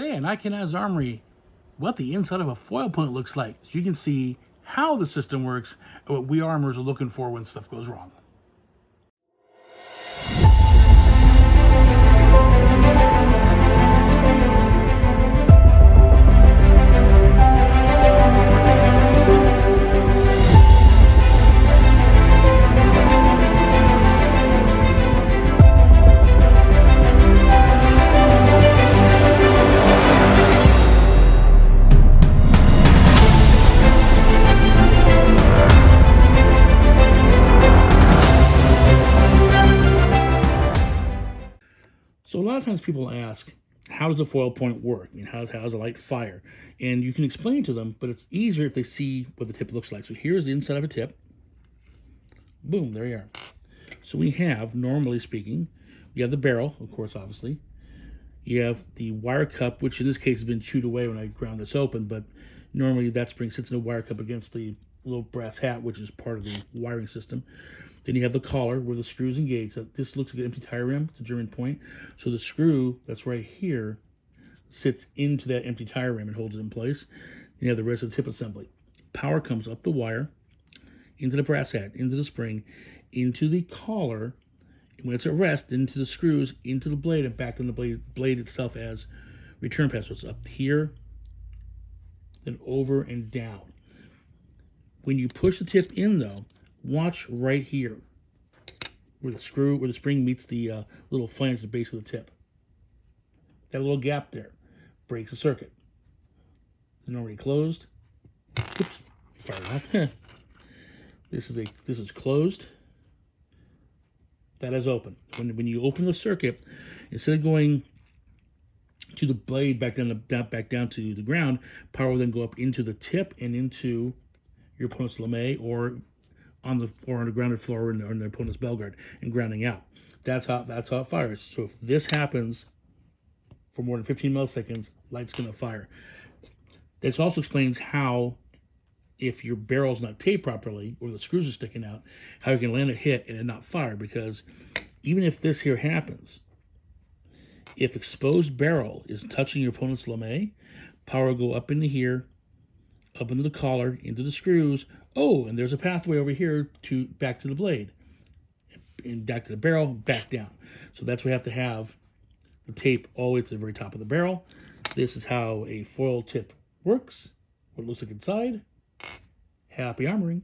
Today on Can Haz Armory, what the inside of a foil point looks like, so you can see how the system works and what we armors are looking for when stuff goes wrong. So a lot of times people ask, how does a foil point work? I mean, how does a light fire? And you can explain it to them, but it's easier if they see what the tip looks like. So here's the inside of a tip. Boom, there you are. So we have, normally speaking, you have the barrel, of course, obviously. You have the wire cup, which in this case has been chewed away when I ground this open, but normally that spring sits in a wire cup against the little brass hat, which is part of the wiring system. Then you have the collar where the screws engage. So this looks like an empty tire rim. It's a German point. So the screw that's right here sits into that empty tire rim and holds it in place. Then you have the rest of the tip assembly. Power comes up the wire, into the brass hat, into the spring, into the collar, and when it's at rest, into the screws, into the blade, and back to the blade itself as return path. So it's up here, then over and down. When you push the tip in, though, watch right here where the spring meets the little flange at the base of the tip. That little gap there breaks the circuit. It's already closed. Oops, fired off. This is closed. That is open. When you open the circuit, instead of going to the blade back down to the ground, power will then go up into the tip and into your opponent's lame or on the grounded floor or in the opponent's bell guard and grounding out. That's how it fires. So if this happens for more than 15 milliseconds, light's going to fire. This also explains how, if your barrel's not taped properly or the screws are sticking out, how you can land a hit and it not fire. Because even if this here happens, if exposed barrel is touching your opponent's lame, power will go up into here, up into the collar, into the screws. Oh, and there's a pathway over here to back to the blade, and back to the barrel, back down. So that's why we have to have the tape all the way to the very top of the barrel. This is how a foil tip works, what it looks like inside. Happy armoring.